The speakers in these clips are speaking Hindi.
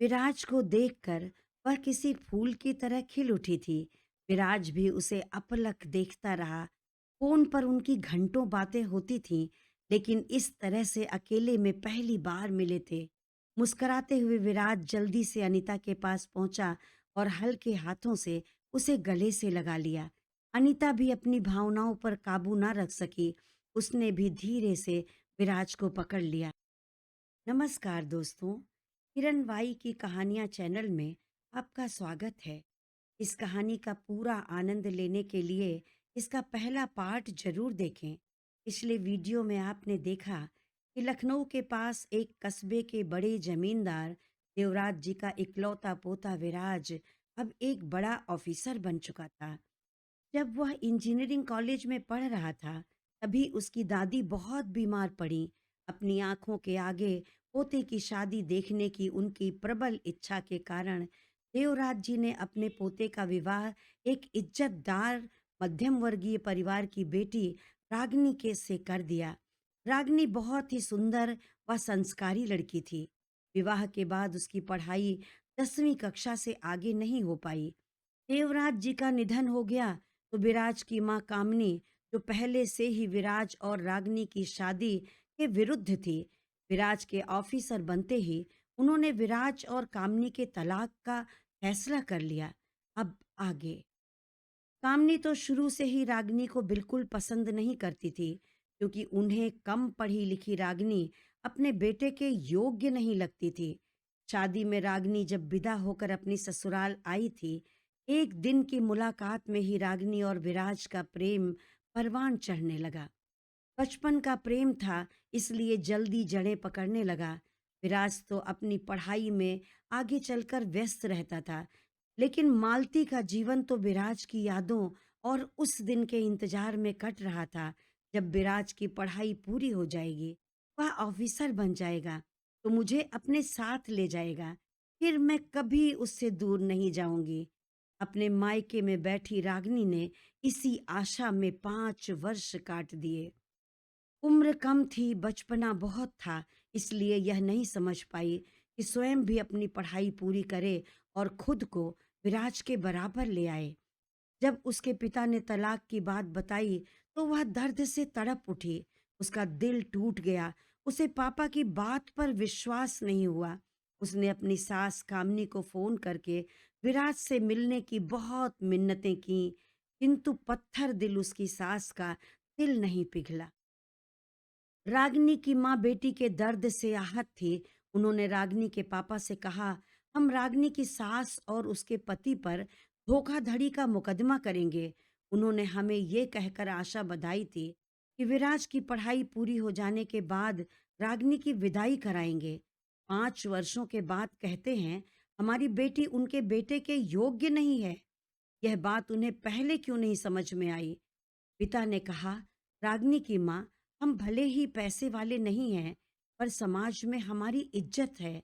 विराज को देखकर वह किसी फूल की तरह खिल उठी थी। विराज भी उसे अपलक देखता रहा। फोन पर उनकी घंटों बातें होती थीं, लेकिन इस तरह से अकेले में पहली बार मिले थे। मुस्कुराते हुए विराज जल्दी से अनीता के पास पहुंचा और हल्के हाथों से उसे गले से लगा लिया। अनीता भी अपनी भावनाओं पर काबू ना रख सकी। उसने भी धीरे से विराज को पकड़ लिया। नमस्कार दोस्तों, किरण वाई की कहानियाँ चैनल में आपका स्वागत है। इस कहानी का पूरा आनंद लेने के लिए इसका पहला पार्ट जरूर देखें। पिछले वीडियो में आपने देखा कि लखनऊ के पास एक कस्बे के बड़े जमींदार देवराज जी का इकलौता पोता विराज अब एक बड़ा ऑफिसर बन चुका था। जब वह इंजीनियरिंग कॉलेज में पढ़ रहा था, तभी उसकी दादी बहुत बीमार पड़ी। अपनी आंखों के आगे पोते की शादी देखने की उनकी प्रबल इच्छा के कारण देवराज जी ने अपने पोते का विवाह एक इज्जतदार मध्यम वर्गीय परिवार की बेटी रागनी के से कर दिया। रागनी बहुत ही सुंदर व संस्कारी लड़की थी। विवाह के बाद उसकी पढ़ाई 10वीं कक्षा से आगे नहीं हो पाई। देवराज जी का निधन हो गया तो विराज की मां कामनी, जो पहले से ही विराज और रागनी की शादी के विरुद्ध थी, विराज के ऑफिसर बनते ही उन्होंने विराज और कामनी के तलाक का फैसला कर लिया। अब आगे। कामनी तो शुरू से ही रागनी को बिल्कुल पसंद नहीं करती थी, क्योंकि उन्हें कम पढ़ी लिखी रागनी अपने बेटे के योग्य नहीं लगती थी। शादी में रागनी जब विदा होकर अपनी ससुराल आई थी, एक दिन की मुलाकात में ही रागनी और विराज का प्रेम परवान चढ़ने लगा। बचपन का प्रेम था, इसलिए जल्दी जड़ें पकड़ने लगा। विराज तो अपनी पढ़ाई में आगे चलकर व्यस्त रहता था, लेकिन मालती का जीवन तो विराज की यादों और उस दिन के इंतजार में कट रहा था, जब विराज की पढ़ाई पूरी हो जाएगी, वह ऑफिसर बन जाएगा, तो मुझे अपने साथ ले जाएगा। फिर मैं कभी उससे दूर नहीं जाऊंगी। अपने मायके में बैठी रागनी ने इसी आशा में 5 वर्ष काट दिए। उम्र कम थी, बचपना बहुत था, इसलिए यह नहीं समझ पाई कि स्वयं भी अपनी पढ़ाई पूरी करे और खुद को विराज के बराबर ले आए। जब उसके पिता ने तलाक की बात बताई, तो वह दर्द से तड़प उठी। उसका दिल टूट गया। उसे पापा की बात पर विश्वास नहीं हुआ। उसने अपनी सास कामनी को फोन करके विराज से मिलने की बहुत मिन्नतें की, किंतु पत्थर दिल उसकी सास का दिल नहीं पिघला। रागिनी की माँ बेटी के दर्द से आहत थी। उन्होंने रागिनी के पापा से कहा, हम रागिनी की सास और उसके पति पर धोखाधड़ी का मुकदमा करेंगे। उन्होंने हमें ये कहकर आशा बधाई थी कि विराज की पढ़ाई पूरी हो जाने के बाद रागिनी की विदाई कराएंगे। 5 वर्षों के बाद कहते हैं हमारी बेटी उनके बेटे के योग्य नहीं है। यह बात उन्हें पहले क्यों नहीं समझ में आई? पिता ने कहा, रागिनी की माँ, हम भले ही पैसे वाले नहीं हैं, पर समाज में हमारी इज्जत है।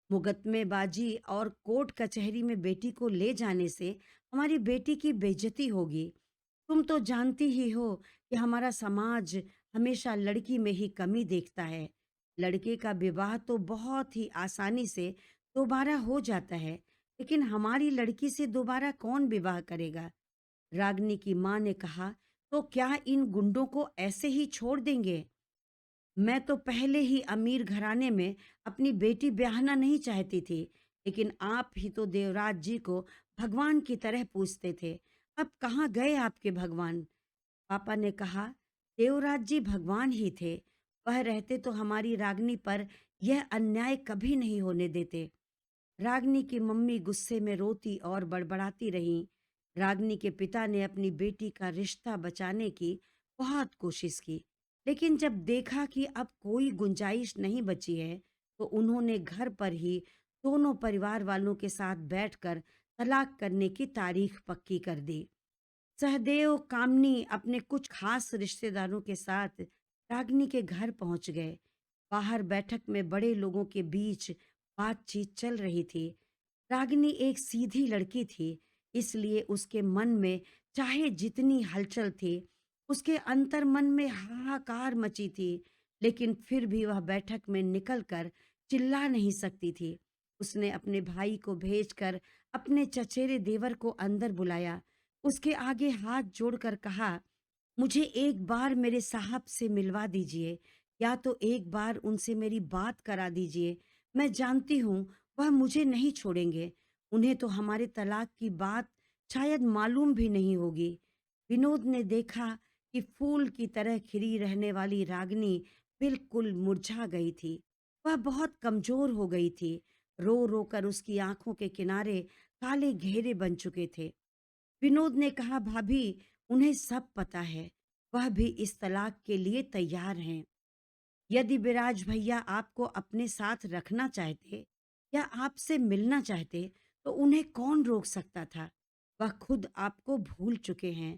मुकदमेबाजी और कोर्ट कचहरी में बेटी को ले जाने से हमारी बेटी की बेइज्जती होगी। तुम तो जानती ही हो कि हमारा समाज हमेशा लड़की में ही कमी देखता है। लड़के का विवाह तो बहुत ही आसानी से दोबारा हो जाता है, लेकिन हमारी लड़की से दोबारा कौन विवाह करेगा? रागिनी की माँ ने कहा, तो क्या इन गुंडों को ऐसे ही छोड़ देंगे? मैं तो पहले ही अमीर घराने में अपनी बेटी ब्याहना नहीं चाहती थी, लेकिन आप ही तो देवराज जी को भगवान की तरह पूजते थे। अब कहाँ गए आपके भगवान? पापा ने कहा, देवराज जी भगवान ही थे। वह रहते तो हमारी रागनी पर यह अन्याय कभी नहीं होने देते। रागनी की मम्मी गुस्से में रोती और बड़बड़ाती रहीं। रागनी के पिता ने अपनी बेटी का रिश्ता बचाने की बहुत कोशिश की, लेकिन जब देखा कि अब कोई गुंजाइश नहीं बची है, तो उन्होंने घर पर ही दोनों परिवार वालों के साथ बैठकर तलाक करने की तारीख पक्की कर दी। सहदेव कामनी अपने कुछ खास रिश्तेदारों के साथ रागिनी के घर पहुंच गए। बाहर बैठक में बड़े लोगों के बीच बातचीत चल रही थी। रागिनी एक सीधी लड़की थी, इसलिए उसके मन में चाहे जितनी हलचल थी, उसके अंतर मन में हाहाकार मची थी, लेकिन फिर भी वह बैठक में निकलकर चिल्ला नहीं सकती थी। उसने अपने भाई को भेजकर अपने चचेरे देवर को अंदर बुलाया। उसके आगे हाथ जोड़कर कहा, मुझे एक बार मेरे साहब से मिलवा दीजिए, या तो एक बार उनसे मेरी बात करा दीजिए। मैं जानती हूँ वह मुझे नहीं छोड़ेंगे। उन्हें तो हमारे तलाक की बात शायद मालूम भी नहीं होगी। विनोद ने देखा कि फूल की तरह खिली रहने वाली रागिनी बिल्कुल मुरझा गई थी। वह बहुत कमजोर हो गई थी। रो रो कर उसकी आंखों के किनारे काले घेरे बन चुके थे। विनोद ने कहा, भाभी, उन्हें सब पता है। वह भी इस तलाक के लिए तैयार हैं। यदि विराज भैया आपको अपने साथ रखना चाहते या आपसे मिलना चाहते तो उन्हें कौन रोक सकता था। वह खुद आपको भूल चुके हैं।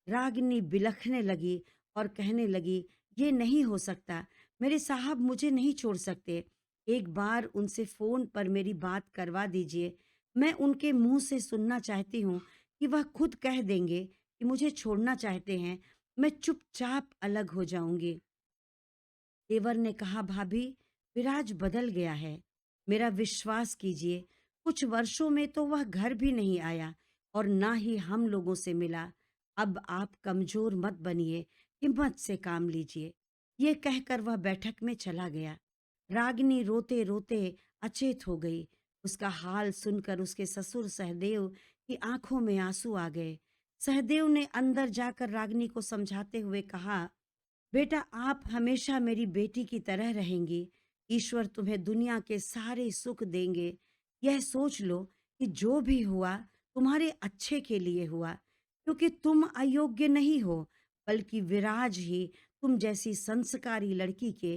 रागिनी बिलखने लगी और कहने लगी, ये नहीं हो सकता। मेरे साहब मुझे नहीं छोड़ सकते। एक बार उनसे फोन पर मेरी बात करवा दीजिए। मैं उनके मुंह से सुनना चाहती हूँ कि वह खुद कह देंगे कि मुझे छोड़ना चाहते हैं। मैं चुपचाप अलग हो जाऊंगी। देवर ने कहा, भाभी, विराज बदल गया है। मेरा विश्वास कीजिए, कुछ वर्षों में तो वह घर भी नहीं आया और ना ही हम लोगों से मिला। अब आप कमजोर मत बनिए, हिम्मत से काम लीजिए। ये कहकर वह बैठक में चला गया। रागिनी रोते रोते अचेत हो गई। उसका हाल सुनकर उसके ससुर सहदेव की आंखों में आंसू आ गए। सहदेव ने अंदर जाकर रागिनी को समझाते हुए कहा, बेटा, आप हमेशा मेरी बेटी की तरह रहेंगी। ईश्वर तुम्हें दुनिया के सारे सुख देंगे। यह सोच लो कि जो भी हुआ तुम्हारे अच्छे के लिए हुआ, क्योंकि तुम अयोग्य नहीं हो, बल्कि विराज ही तुम जैसी संस्कारी लड़की के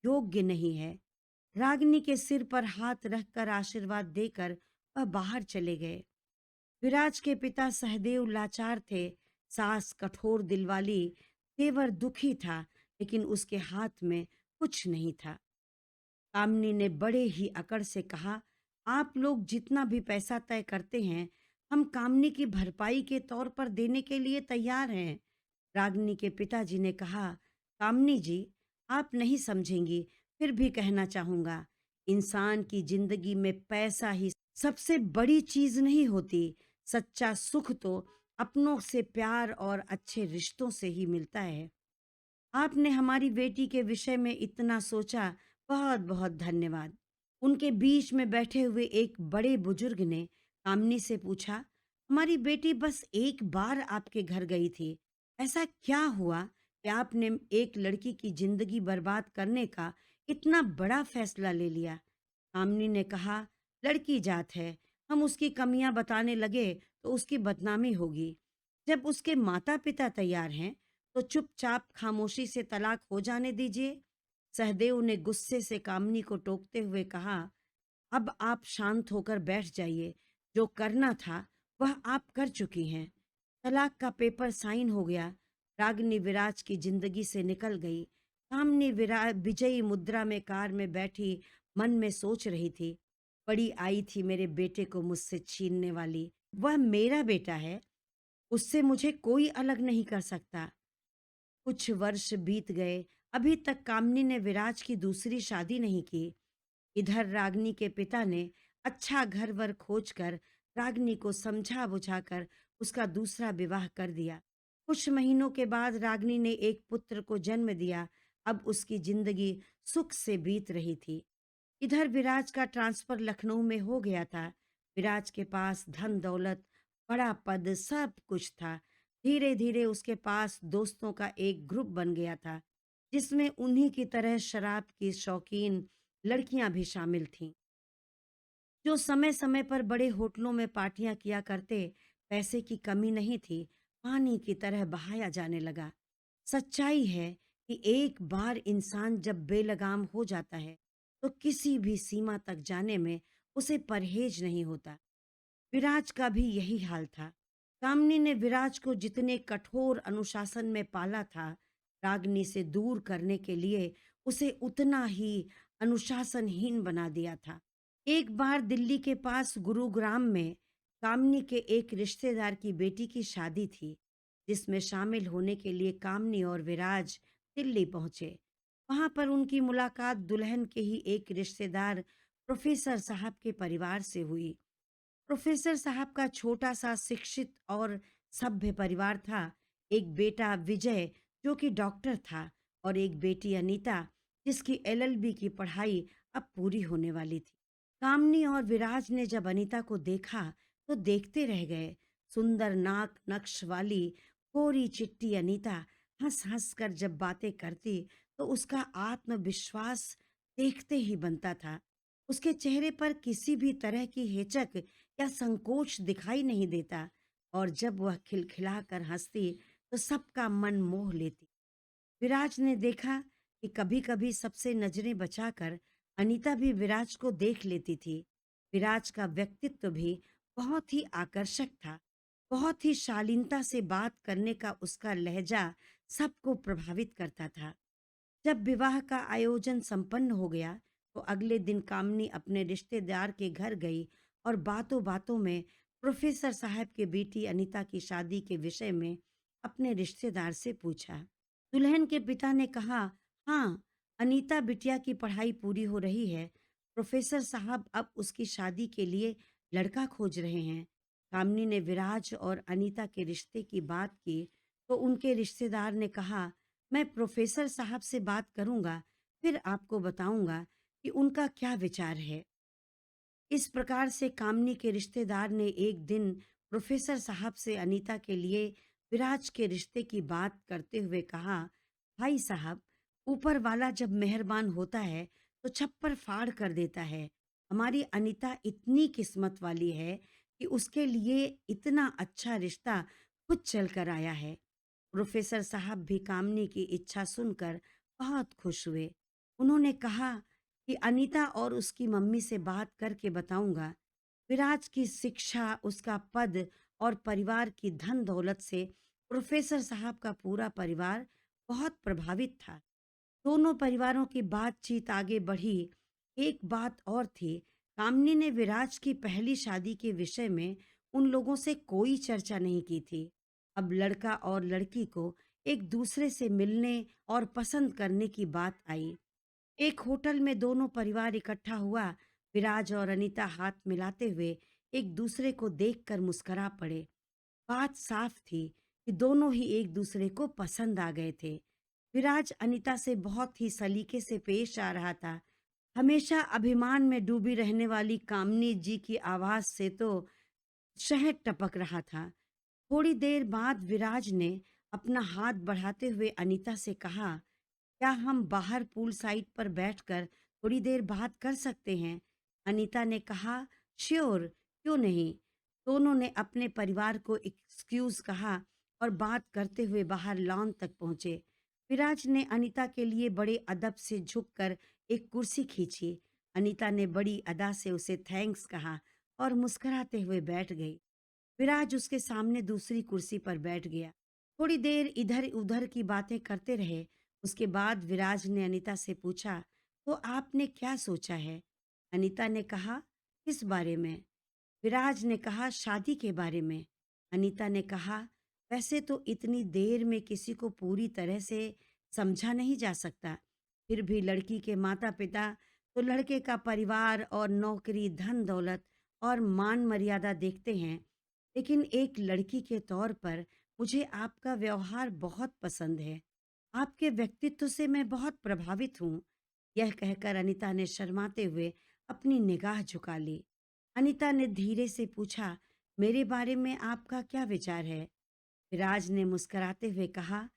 योग्य नहीं है। रागिनी के सिर पर हाथ रखकर आशीर्वाद देकर वह बाहर चले गए। विराज के पिता सहदेव लाचार थे। सास कठोर दिलवाली, तेवर दुखी था, लेकिन उसके हाथ में कुछ नहीं था। कामनी ने बड़े ही अकड़ से कहा, आप लोग जितना भी पैसा तय करते हैं, हम कामनी की भरपाई के तौर पर देने के लिए तैयार हैं। रागिनी के पिताजी ने कहा, कामनी जी, आप नहीं समझेंगी, फिर भी कहना चाहूंगा, इंसान की जिंदगी में पैसा ही सबसे बड़ी चीज नहीं होती। सच्चा सुख तो अपनों से प्यार और अच्छे रिश्तों से ही मिलता है। आपने हमारी बेटी के विषय में इतना सोचा, बहुत बहुत धन्यवाद। उनके बीच में बैठे हुए एक बड़े बुजुर्ग ने कामनी से पूछा, हमारी बेटी बस एक बार आपके घर गई थी। ऐसा क्या हुआ कि आपने एक लड़की की जिंदगी बर्बाद करने का इतना बड़ा फैसला ले लिया। कामनी ने कहा, लड़की जात है, हम उसकी कमियां बताने लगे तो उसकी बदनामी होगी। जब उसके माता पिता तैयार हैं तो चुपचाप खामोशी से तलाक हो जाने दीजिए। सहदेव ने गुस्से से कामनी को टोकते हुए कहा, अब आप शांत होकर बैठ जाइए। जो करना था वह आप कर चुकी हैं। तलाक का पेपर साइन हो गया। रागिनी विराज की जिंदगी से निकल गई। कामनी विराज विजयी मुद्रा में कार में बैठी मन में सोच रही थी, बड़ी आई थी मेरे बेटे को मुझसे छीनने वाली। वह मेरा बेटा है, उससे मुझे कोई अलग नहीं कर सकता। कुछ वर्ष बीत गए। अभी तक कामनी ने विराज की दूसरी शादी नहीं की। इधर रागिनी के पिता ने अच्छा घर वर खोजकर रागिनी को समझा बुझाकर उसका दूसरा विवाह कर दिया। कुछ महीनों के बाद रागिनी ने एक पुत्र को जन्म दिया। अब उसकी जिंदगी सुख से बीत रही थी। इधर विराज का ट्रांसफर लखनऊ में हो गया था। विराज के पास धन दौलत, बड़ा पद, सब कुछ था। धीरे धीरे उसके पास दोस्तों का एक ग्रुप बन गया था, जिसमें उन्हीं की तरह शराब की शौकीन लड़कियां भी शामिल थीं, जो समय समय पर बड़े होटलों में पार्टियां किया करते। पैसे की कमी नहीं थी, पानी की तरह बहाया जाने लगा। सच्चाई है कि एक बार इंसान जब बेलगाम हो जाता है तो किसी भी सीमा तक जाने में उसे परहेज नहीं होता। विराज का भी यही हाल था। कामनी ने विराज को जितने कठोर अनुशासन में पाला था, रागनी से दूर करने के लिए उसे उतना ही अनुशासनहीन बना दिया था। एक बार दिल्ली के पास गुरुग्राम में कामनी के एक रिश्तेदार की बेटी की शादी थी, जिसमें शामिल होने के लिए कामनी और विराज दिल्ली पहुंचे। वहां पर उनकी मुलाकात दुल्हन के ही एक रिश्तेदार प्रोफेसर साहब के परिवार से हुई। प्रोफेसर साहब का छोटा सा शिक्षित और सभ्य परिवार था। एक बेटा विजय जो कि डॉक्टर था और एक बेटी अनीता जिसकी एलएलबी की पढ़ाई अब पूरी होने वाली थी। कामनी और विराज ने जब अनीता को देखा तो देखते रह गए। सुंदर नाक नक्श वाली कोरी चिट्टी अनीता हंस हंस कर जब बातें करती तो उसका आत्मविश्वास देखते ही बनता था। उसके चेहरे पर किसी भी तरह की हिचक या संकोच दिखाई नहीं देता और जब वह खिलखिलाकर हंसती तो सबका मन मोह लेती। विराज ने देखा कि कभी-कभी सबसे नजरें बचाकर अनीता भी विराज को देख लेती थी। विराज का व्यक्तित्व भी बहुत ही आकर्षक था। बहुत ही शालीनता से बात करने का उसका लहजा सबको प्रभावित करता था। जब विवाह का आयोजन संपन्न हो गया तो अगले दिन कामनी अपने रिश्तेदार के घर गई और बातों बातों में प्रोफेसर साहब के बेटी अनीता की शादी के विषय में अपने रिश्तेदार से पूछा। दुल्हन के पिता ने कहा, हाँ, अनीता बिटिया की पढ़ाई पूरी हो रही है। प्रोफेसर साहब अब उसकी शादी के लिए लड़का खोज रहे हैं। कामनी ने विराज और अनीता के रिश्ते की बात की तो उनके रिश्तेदार ने कहा, मैं प्रोफेसर साहब से बात करूंगा, फिर आपको बताऊंगा कि उनका क्या विचार है। इस प्रकार से कामनी के रिश्तेदार ने एक दिन प्रोफेसर साहब से अनीता के लिए विराज के रिश्ते की बात करते हुए कहा, भाई साहब, ऊपर वाला जब मेहरबान होता है तो छप्पर फाड़ कर देता है। हमारी अनीता इतनी किस्मत वाली है कि उसके लिए इतना अच्छा रिश्ता खुद चल कर आया है। प्रोफेसर साहब भी कामनी की इच्छा सुनकर बहुत खुश हुए। उन्होंने कहा कि अनीता और उसकी मम्मी से बात करके बताऊंगा। विराज की शिक्षा, उसका पद और परिवार की धन दौलत से प्रोफेसर साहब का पूरा परिवार बहुत प्रभावित था। दोनों परिवारों की बातचीत आगे बढ़ी। एक बात और थी, कामनी ने विराज की पहली शादी के विषय में उन लोगों से कोई चर्चा नहीं की थी। अब लड़का और लड़की को एक दूसरे से मिलने और पसंद करने की बात आई। एक होटल में दोनों परिवार इकट्ठा हुआ। विराज और अनीता हाथ मिलाते हुए एक दूसरे को देखकर मुस्कुरा पड़े। बात साफ थी कि दोनों ही एक दूसरे को पसंद आ गए थे। विराज अनीता से बहुत ही सलीके से पेश आ रहा था। हमेशा अभिमान में डूबी रहने वाली कामनी जी की आवाज से तो शहद टपक रहा था। थोड़ी देर बाद विराज ने अपना हाथ बढ़ाते हुए अनीता से कहा, क्या हम बाहर पूल साइड पर बैठकर थोड़ी देर बात कर सकते हैं? अनीता ने कहा, श्योर, क्यों नहीं। दोनों ने अपने परिवार को एक्सक्यूज कहा और बात करते हुए बाहर लॉन तक पहुंचे। विराज ने अनीता के लिए बड़े अदब से झुककर एक कुर्सी खींची। अनीता ने बड़ी अदा से उसे थैंक्स कहा और मुस्कुराते हुए बैठ गई। विराज उसके सामने दूसरी कुर्सी पर बैठ गया। थोड़ी देर इधर उधर की बातें करते रहे। उसके बाद विराज ने अनीता से पूछा, तो आपने क्या सोचा है? अनीता ने कहा, किस बारे में? विराज ने कहा, शादी के बारे में। अनीता ने कहा, वैसे तो इतनी देर में किसी को पूरी तरह से समझा नहीं जा सकता। फिर भी लड़की के माता पिता तो लड़के का परिवार और नौकरी, धन दौलत और मान मर्यादा देखते हैं। लेकिन एक लड़की के तौर पर मुझे आपका व्यवहार बहुत पसंद है। आपके व्यक्तित्व से मैं बहुत प्रभावित हूँ। यह कहकर अनीता ने शर्माते हुए अपनी निगाह झुका ली। अनीता ने धीरे से पूछा, मेरे बारे में आपका क्या विचार है? विराज ने मुस्कुराते हुए कहा,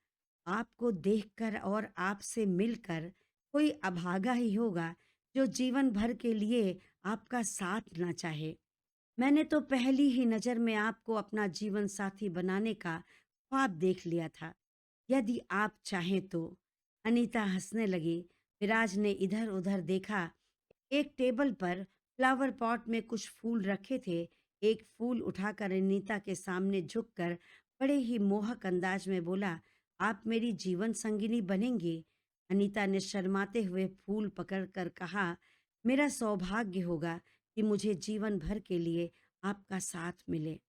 आपको देखकर और आपसे मिलकर कोई अभागा ही होगा जो जीवन भर के लिए आपका साथ ना चाहे। मैंने तो पहली ही नज़र में आपको अपना जीवन साथी बनाने का ख्वाब देख लिया था, यदि आप चाहें तो। अनीता हंसने लगी। विराज ने इधर उधर देखा। एक टेबल पर फ्लावर पॉट में कुछ फूल रखे थे। एक फूल उठाकर अनीता के सामने झुककर बड़े ही मोहक अंदाज में बोला, आप मेरी जीवन संगिनी बनेंगी। अनीता ने शर्माते हुए फूल पकड़कर कहा, मेरा सौभाग्य होगा कि मुझे जीवन भर के लिए आपका साथ मिले।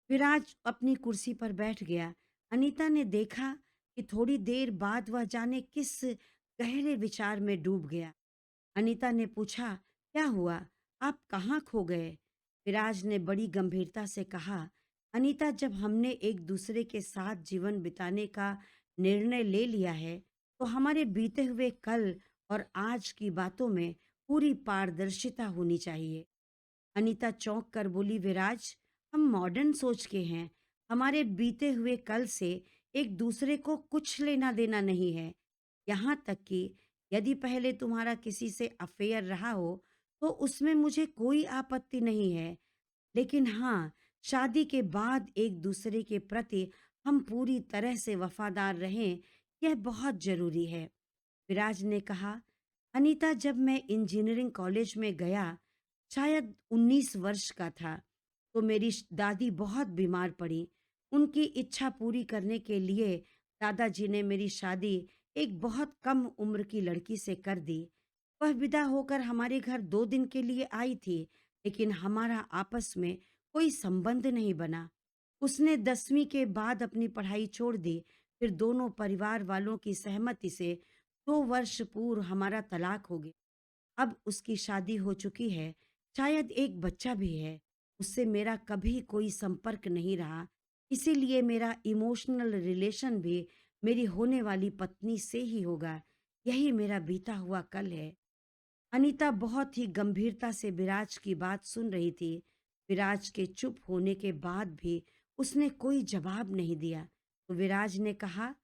विराज अपनी कुर्सी पर बैठ गया। अनीता ने देखा कि थोड़ी देर बाद वह जाने किस गहरे विचार में डूब गया। अनीता ने पूछा, क्या हुआ? आप कहाँ खो गए? विराज ने बड़ी गंभीरता से कहा, अनीता, जब हमने एक दूसरे के साथ जीवन बिताने का निर्णय ले लिया है, तो हमारे बीते हुए कल और आज की बातों में पूरी पारदर्शिता होनी चाहिए। अनीता चौंक कर बोली, विराज, हम मॉडर्न सोच के हैं। हमारे बीते हुए कल से एक दूसरे को कुछ लेना देना नहीं है। यहाँ तक कि यदि पहले तुम्हारा किसी से अफेयर रहा हो, तो उसमें मुझे कोई आपत्ति नहीं है। लेकिन हाँ, शादी के बाद एक दूसरे के प्रति हम पूरी तरह से वफादार रहें, यह बहुत जरूरी है। विराज ने कहा, अनीता, जब मैं इंजीनियरिंग कॉलेज में गया, शायद 19 वर्ष का था, तो मेरी दादी बहुत बीमार पड़ी। उनकी इच्छा पूरी करने के लिए दादाजी ने मेरी शादी एक बहुत कम उम्र की लड़की से कर दी। वह विदा होकर हमारे घर 2 दिन के लिए आई थी, लेकिन हमारा आपस में कोई संबंध नहीं बना। उसने 10वीं के बाद अपनी पढ़ाई छोड़ दी। फिर दोनों परिवार वालों की सहमति से 2 वर्ष पूर्व हमारा तलाक हो गया। अब उसकी शादी हो चुकी है, शायद एक बच्चा भी है। उससे मेरा कभी कोई संपर्क नहीं रहा, इसीलिए मेरा इमोशनल रिलेशन भी मेरी होने वाली पत्नी से ही होगा। यही मेरा बीता हुआ कल है। अनीता बहुत ही गंभीरता से विराज की बात सुन रही थी। विराज के चुप होने के बाद भी उसने कोई जवाब नहीं दिया। तो विराज ने कहा,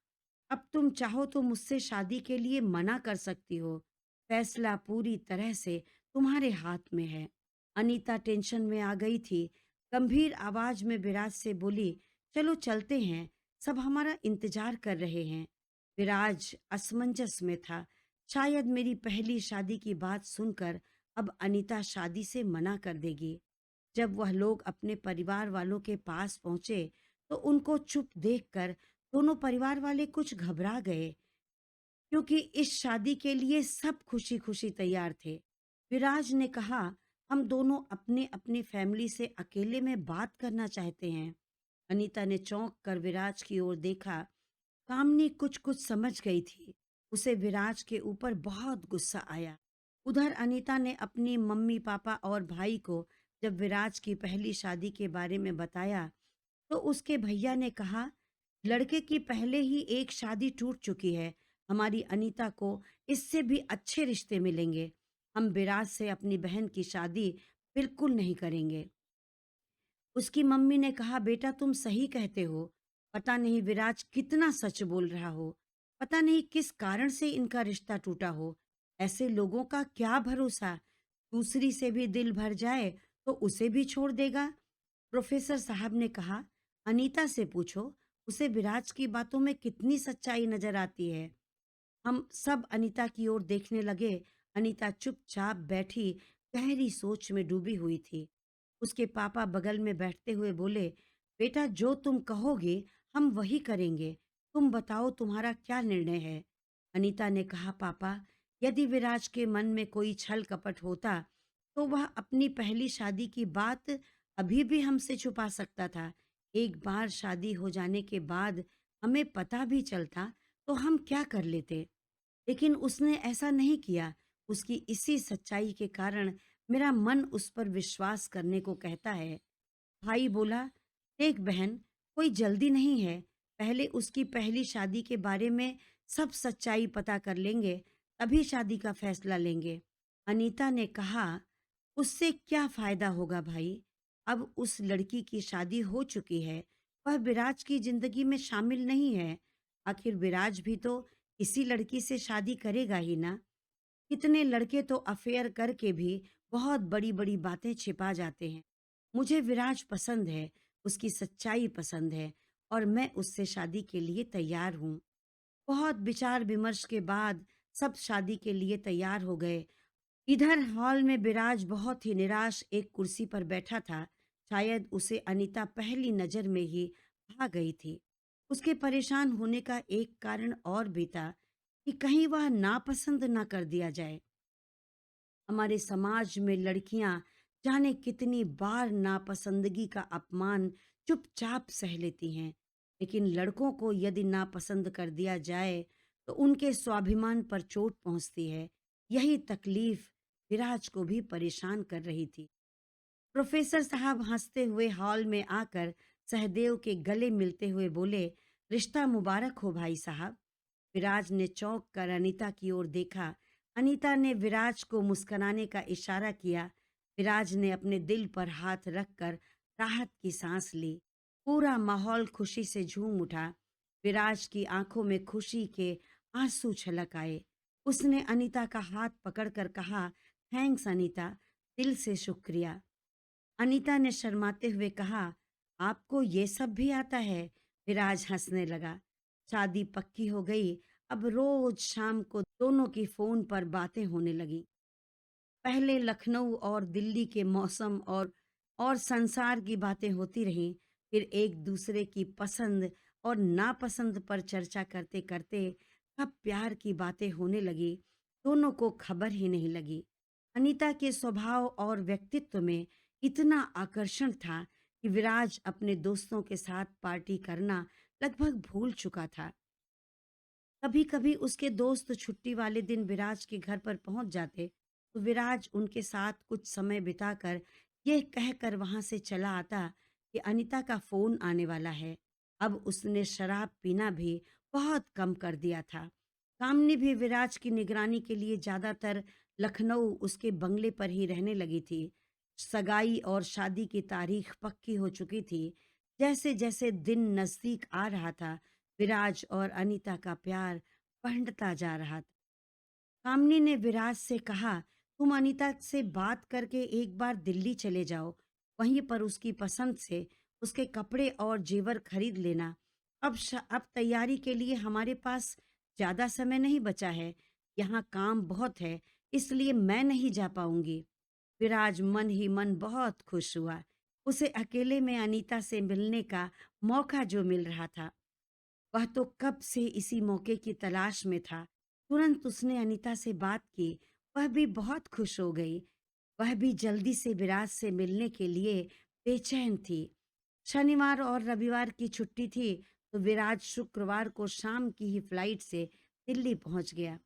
अब तुम चाहो तो मुझसे शादी के लिए मना कर सकती हो। फैसला पूरी तरह से तुम्हारे हाथ में है। अनीता टेंशन में आ गई थी। गंभीर आवाज में विराज से बोली, चलो चलते हैं, सब हमारा इंतजार कर रहे हैं। विराज असमंजस में था। शायद मेरी पहली शादी की बात सुनकर अब अनीता शादी से मना कर देगी। जब वह लोग अपने परिवार वालों के पास पहुंचे, तो उनको चुप देखकर दोनों परिवार वाले कुछ घबरा गए, क्योंकि इस शादी के लिए सब खुशी-खुशी तैयार थे। विराज ने कहा, हम दोनों अपने-अपनी फैमिली से अकेले में बात करना चाहते हैं। अनीता ने चौंक कर विराज की ओर देखा। कामनी कुछ-कुछ समझ गई थी। उसे विराज के ऊपर बहुत गुस्सा आया। उधर अनीता ने अपनी मम्मी-पापा और भाई को जब विराज की पहली शादी के बारे में बताया, तो उसके भैया ने कहा, लड़के की पहले ही एक शादी टूट चुकी है। हमारी अनीता को इससे भी अच्छे रिश्ते मिलेंगे। हम विराज से अपनी बहन की शादी बिल्कुल नहीं करेंगे। उसकी मम्मी ने कहा, बेटा, तुम सही कहते हो। पता नहीं विराज कितना सच बोल रहा हो। पता नहीं किस कारण से इनका रिश्ता टूटा हो। ऐसे लोगों का क्या भरोसा। दूसरी से भी दिल भर जाए तो उसे भी छोड़ देगा। प्रोफेसर साहब ने कहा, अनीता से पूछो, उसे विराज की बातों में कितनी सच्चाई नजर आती है। हम सब अनीता की ओर देखने लगे। अनीता चुपचाप बैठी गहरी सोच में डूबी हुई थी। उसके पापा बगल में बैठते हुए बोले, बेटा, जो तुम कहोगे हम वही करेंगे। तुम बताओ, तुम्हारा क्या निर्णय है? अनीता ने कहा, पापा, यदि विराज के मन में कोई छल कपट होता, तो वह अपनी पहली शादी की बात अभी भी हमसे छुपा सकता था। एक बार शादी हो जाने के बाद हमें पता भी चलता, तो हम क्या कर लेते। लेकिन उसने ऐसा नहीं किया। उसकी इसी सच्चाई के कारण मेरा मन उस पर विश्वास करने को कहता है। भाई बोला, देख बहन, कोई जल्दी नहीं है। पहले उसकी पहली शादी के बारे में सब सच्चाई पता कर लेंगे, तभी शादी का फैसला लेंगे। अनीता ने कहा, उससे क्या फायदा होगा भाई? अब उस लड़की की शादी हो चुकी है। वह विराज की जिंदगी में शामिल नहीं है। आखिर विराज भी तो इसी लड़की से शादी करेगा ही ना। कितने लड़के तो अफेयर करके भी बहुत बड़ी-बड़ी बातें छिपा जाते हैं। मुझे विराज पसंद है, उसकी सच्चाई पसंद है और मैं उससे शादी के लिए तैयार हूँ। बहुत विचार विमर्श के बाद सब शादी के लिए तैयार हो गए। इधर हॉल में विराज बहुत ही निराश एक कुर्सी पर बैठा था। शायद उसे अनीता पहली नजर में ही भा गई थी। उसके परेशान होने का एक कारण और भी था कि कहीं वह नापसंद ना कर दिया जाए। हमारे समाज में लड़कियां जाने कितनी बार नापसंदगी का अपमान चुपचाप सह लेती हैं, लेकिन लड़कों को यदि नापसंद कर दिया जाए तो उनके स्वाभिमान पर चोट पहुंचती है। यही तकलीफ विराज को भी परेशान कर रही थी। प्रोफेसर साहब हंसते हुए हॉल में आकर सहदेव के गले मिलते हुए बोले, रिश्ता मुबारक हो भाई साहब। विराज ने चौंक कर अनीता की ओर देखा। अनीता ने विराज को मुस्कुराने का इशारा किया। विराज ने अपने दिल पर हाथ रखकर राहत की सांस ली। पूरा माहौल खुशी से झूम उठा। विराज की आंखों में खुशी के आंसू छलक आए। उसने अनीता का हाथ पकड़कर कहा, थैंक्स अनीता, दिल से शुक्रिया। अनीता ने शर्माते हुए कहा, आपको ये सब भी आता है? विराज हंसने लगा। शादी पक्की हो गई। अब रोज शाम को दोनों की फोन पर बातें होने लगी। पहले लखनऊ और दिल्ली के मौसम और संसार की बातें होती रहीं। फिर एक दूसरे की पसंद और नापसंद पर चर्चा करते करते कब प्यार की बातें होने लगी, दोनों को खबर ही नहीं लगी। अनीता के स्वभाव और व्यक्तित्व में इतना आकर्षण था कि विराज अपने दोस्तों के साथ पार्टी करना लगभग भूल चुका था। कभी कभी उसके दोस्त छुट्टी वाले दिन विराज के घर पर पहुंच जाते तो विराज उनके साथ कुछ समय बिताकर यह कहकर वहां से चला आता कि अनीता का फोन आने वाला है। अब उसने शराब पीना भी बहुत कम कर दिया था। कामनी भी विराज की निगरानी के लिए ज्यादातर लखनऊ उसके बंगले पर ही रहने लगी थी। सगाई और शादी की तारीख पक्की हो चुकी थी। जैसे जैसे दिन नजदीक आ रहा था, विराज और अनीता का प्यार बढ़ता जा रहा था। कामनी ने विराज से कहा, तुम अनीता से बात करके एक बार दिल्ली चले जाओ। वहीं पर उसकी पसंद से उसके कपड़े और जेवर खरीद लेना। अब तैयारी के लिए हमारे पास ज्यादा समय नहीं बचा है। यहाँ काम बहुत है, इसलिए मैं नहीं जा पाऊंगी। विराज मन ही मन बहुत खुश हुआ। उसे अकेले में अनीता से मिलने का मौका जो मिल रहा था, वह तो कब से इसी मौके की तलाश में था। तुरंत उसने अनीता से बात की। वह भी बहुत खुश हो गई। वह भी जल्दी से विराज से मिलने के लिए बेचैन थी। शनिवार और रविवार की छुट्टी थी तो विराज शुक्रवार को शाम की ही फ्लाइट से दिल्ली पहुंच गया।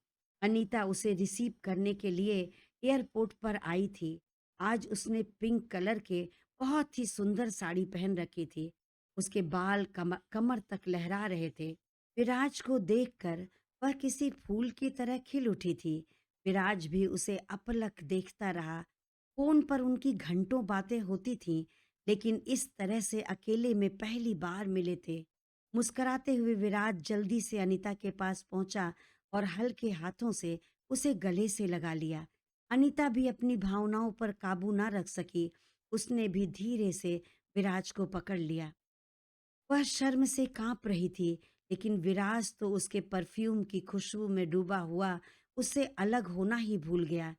अनीता उसे रिसीव करने के लिए एयरपोर्ट पर आई थी। आज उसने पिंक कलर के बहुत ही सुंदर साड़ी पहन रखी थी। उसके बाल कमर तक लहरा रहे थे। विराज को देखकर वह किसी फूल की तरह खिल उठी थी। विराज भी उसे अपलक देखता रहा। फोन पर उनकी घंटों बातें होती थीं, लेकिन इस तरह से अकेले में पहली बार मिले थे। मुस्कुराते हुए विराज जल्दी से अनीता के पास पहुंचा और हल्के हाथों से उसे गले से लगा लिया। अनीता भी अपनी भावनाओं पर काबू ना रख सकी। उसने भी धीरे से विराज को पकड़ लिया। वह शर्म से कांप रही थी, लेकिन विराज तो उसके परफ्यूम की खुशबू में डूबा हुआ उससे अलग होना ही भूल गया।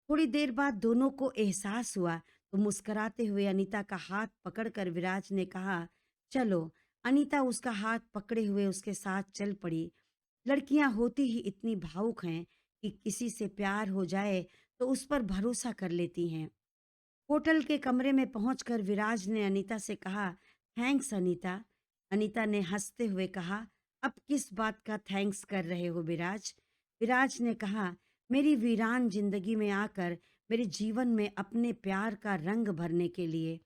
थोड़ी देर बाद दोनों को एहसास हुआ तो मुस्कुराते हुए अनीता का हाथ पकड़कर विराज ने कहा, चलो। अनीता उसका हाथ पकड़े हुए उसके साथ चल पड़ी। लड़कियां होती ही इतनी भावुक हैं कि किसी से प्यार हो जाए तो उस पर भरोसा कर लेती हैं। होटल के कमरे में पहुंचकर विराज ने अनीता से कहा, थैंक्स अनीता। अनीता ने हंसते हुए कहा, अब किस बात का थैंक्स कर रहे हो विराज? विराज ने कहा, मेरी वीरान जिंदगी में आकर मेरे जीवन में अपने प्यार का रंग भरने के लिए।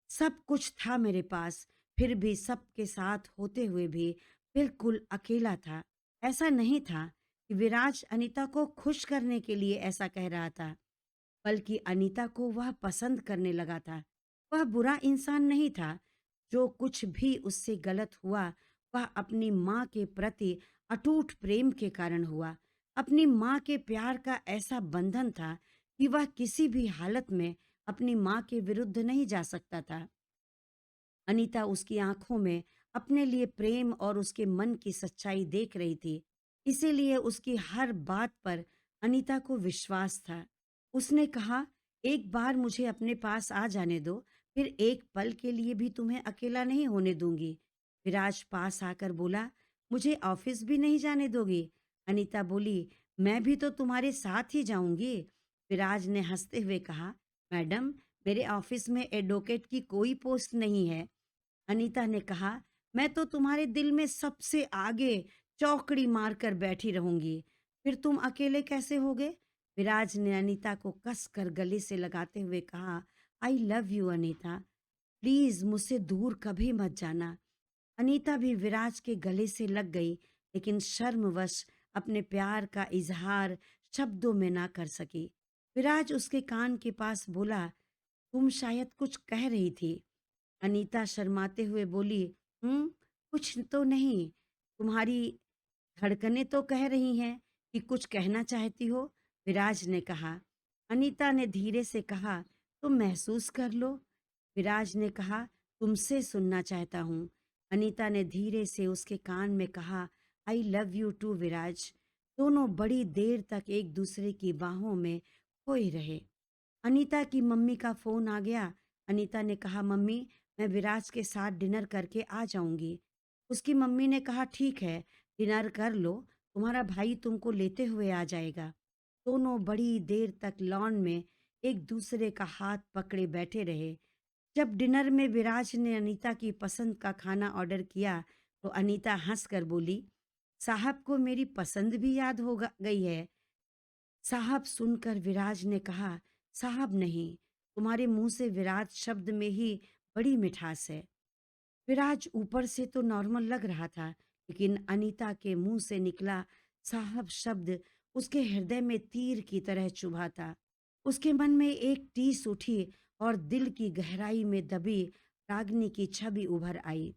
सब कुछ था मेरे पास, फिर भी सबके साथ होते हुए भी बिल्कुल अकेला था। ऐसा नहीं था कि विराज अनीता को खुश करने के लिए ऐसा कह रहा था, बल्कि अनीता को वह पसंद करने लगा था। वह बुरा इंसान नहीं था। जो कुछ भी उससे गलत हुआ, वह अपनी माँ के प्रति अटूट प्रेम के कारण हुआ। अपनी माँ के प्यार का ऐसा बंधन था कि वह किसी भी हालत में अपनी माँ के विरुद्ध नहीं जा सकता था। अनीता उसकी आंखों में अपने लिए प्रेम और उसके मन की सच्चाई देख रही थी। इसीलिए उसकी हर बात पर अनीता को विश्वास था। उसने कहा, एक बार मुझे अपने पास आ जाने दो, फिर एक पल के लिए भी तुम्हें अकेला नहीं होने दूंगी। विराज पास आकर बोला, मुझे ऑफिस भी नहीं जाने दोगी? अनीता बोली, मैं भी तो तुम्हारे साथ ही जाऊंगी। विराज ने हंसते हुए कहा, मैडम, मेरे ऑफिस में एडवोकेट की कोई पोस्ट नहीं है। अनीता ने कहा, मैं तो तुम्हारे दिल में सबसे आगे चौकड़ी मारकर बैठी रहूंगी। फिर तुम अकेले कैसे होगे? विराज ने अनीता को कसकर गले से लगाते हुए कहा, I love you Anita, please मुझसे दूर कभी मत जाना। अनीता भी विराज के गले से लग गई, लेकिन शर्मवश अपने प्यार का इजहार शब्दों में ना कर सकी। विराज उसके कान के पास बोला, तुम शायद कुछ कह रही थी। अनीता शर्माते हुए बोली, हम्म, कुछ तो नहीं, तुम्हारी धड़कनें तो कह रही हैं कि कुछ कहना चाहती हो। विराज ने कहा। अनीता ने धीरे से कहा, तुम महसूस कर लो। विराज ने कहा, तुमसे सुनना चाहता हूँ। अनीता ने धीरे से उसके कान में कहा, आई लव यू टू विराज। दोनों बड़ी देर तक एक दूसरे की बाहों में खोए रहे। अनीता की मम्मी का फोन आ गया। अनीता ने कहा, मम्मी, मैं विराज के साथ डिनर करके आ जाऊंगी। उसकी मम्मी ने कहा, ठीक है, डिनर कर लो, तुम्हारा भाई तुमको लेते हुए आ जाएगा। दोनों बड़ी देर तक लॉन में एक दूसरे का हाथ पकड़े बैठे रहे। जब डिनर में विराज ने अनीता की पसंद का खाना ऑर्डर किया, तो अनीता हंसकर बोली, साहब को मेरी पसंद भी याद गई है। साहब सुनकर विराज ने कहा, साहब नहीं, तुम्हारे मुंह से विराज शब्द में ही बड़ी मिठास है। विराज ऊपर से तो नॉर्मल लग रहा था, लेकिन अनीता के मुंह से निकला साहब शब्द उसके हृदय में तीर की तरह चुभा था। उसके मन में एक टीस उठी और दिल की गहराई में दबी रागनी की छवि उभर आई।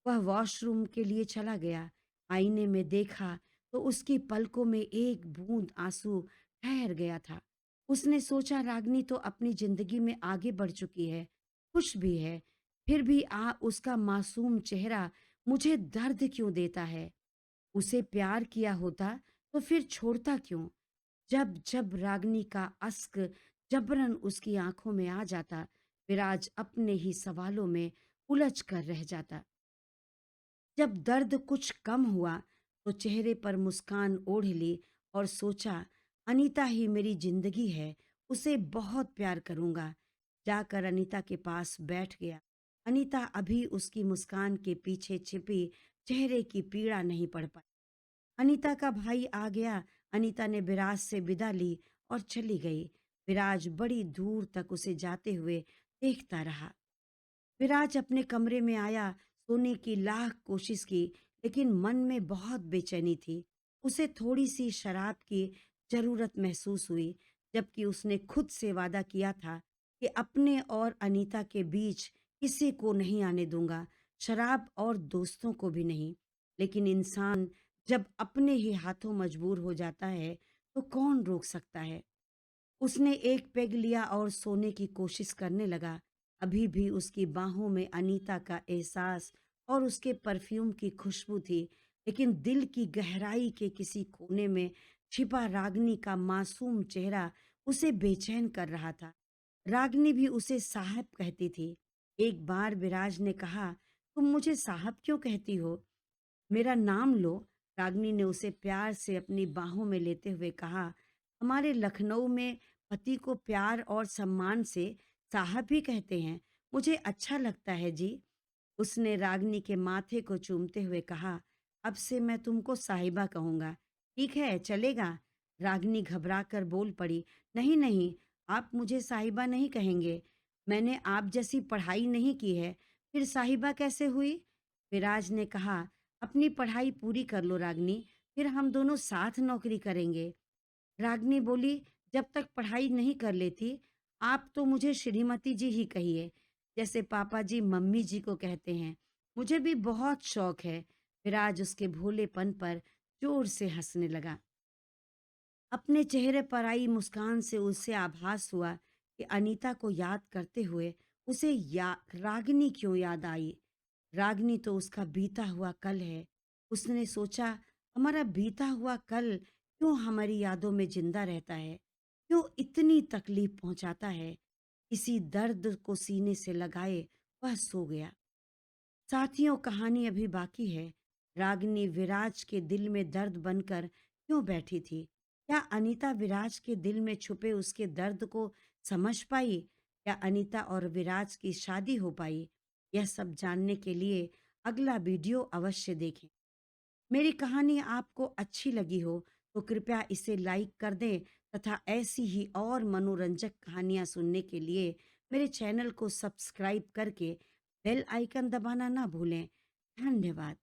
वह वॉशरूम के लिए चला गया। आईने में देखा तो उसकी पलकों में एक बूंद आंसू ठहर गया था। उसने सोचा, रागनी तो अपनी जिंदगी में आगे बढ़ चुकी है, खुश भी है, फिर भी उसका मासूम चेहरा मुझे दर्द क्यों देता है। उसे प्यार किया होता तो फिर छोड़ता क्यों। जब जब रागनी का अश्क जबरन उसकी आंखों में आ जाता, विराज अपने ही सवालों में उलझ कर रह जाता। जब दर्द कुछ कम हुआ तो चेहरे पर मुस्कान ओढ़ ली और सोचा, अनीता ही मेरी जिंदगी है, उसे बहुत प्यार करूंगा। जाकर अनीता के पास बैठ गया। अनीता अभी उसकी मुस्कान के पीछे छिपी चेहरे की पीड़ा नहीं पड़ पाई। अनीता का भाई आ गया। अनीता ने विराज से विदा ली और चली गई। विराज बड़ी दूर तक उसे जाते हुए देखता रहा। विराज अपने कमरे में आया, सोने की लाख कोशिश की, लेकिन मन में बहुत बेचैनी थी। उसे थोड़ी सी शराब की जरूरत महसूस हुई, जबकि उसने खुद से वादा किया था कि अपने और अनीता के बीच किसी को नहीं आने दूंगा, शराब और दोस्तों को भी नहीं। लेकिन इंसान जब अपने ही हाथों मजबूर हो जाता है, तो कौन रोक सकता है। उसने एक पेग लिया और सोने की कोशिश करने लगा। अभी भी उसकी बाहों में अनीता का एहसास और उसके परफ्यूम की खुशबू थी, लेकिन दिल की गहराई के किसी कोने में छिपा रागनी का मासूम चेहरा उसे बेचैन कर रहा था। रागनी भी उसे साहब कहती थी। एक बार विराज ने कहा, तुम मुझे साहब क्यों कहती हो? मेरा नाम लो। रागनी ने उसे प्यार से अपनी बाहों में लेते हुए कहा, हमारे लखनऊ में पति को प्यार और सम्मान से साहब भी कहते हैं, मुझे अच्छा लगता है जी। उसने रागनी के माथे को चूमते हुए कहा, अब से मैं तुमको साहिबा कहूंगा, ठीक है, चलेगा? रागनी घबरा कर बोल पड़ी, नहीं नहीं, आप मुझे साहिबा नहीं कहेंगे, मैंने आप जैसी पढ़ाई नहीं की है, फिर साहिबा कैसे हुई? विराज ने कहा, अपनी पढ़ाई पूरी कर लो रागनी, फिर हम दोनों साथ नौकरी करेंगे। रागनी बोली, जब तक पढ़ाई नहीं कर लेती, आप तो मुझे श्रीमती जी ही कहिए, जैसे पापा जी मम्मी जी को कहते हैं। मुझे भी बहुत शौक है। विराज उसके भोलेपन पर जोर से हंसने लगा। अपने चेहरे पर आई मुस्कान से उसे आभास हुआ कि अनीता को याद करते हुए उसे रागिनी क्यों याद आई। रागिनी तो उसका बीता हुआ कल है। उसने सोचा, हमारा बीता हुआ कल क्यों हमारी यादों में जिंदा रहता है, क्यों इतनी तकलीफ पहुंचाता है। इसी दर्द को सीने से लगाए वह सो गया। साथियों, कहानी अभी बाकी है। रागिनी विराज के दिल में दर्द बनकर क्यों बैठी थी? क्या अनीता विराज के दिल में छुपे उसके दर्द को समझ पाई? क्या अनीता और विराज की शादी हो पाई? यह सब जानने के लिए अगला वीडियो अवश्य देखें। मेरी कहानी आपको अच्छी लगी हो तो कृपया इसे लाइक कर दें, तथा ऐसी ही और मनोरंजक कहानियाँ सुनने के लिए मेरे चैनल को सब्सक्राइब करके बेल आइकन दबाना ना भूलें। धन्यवाद।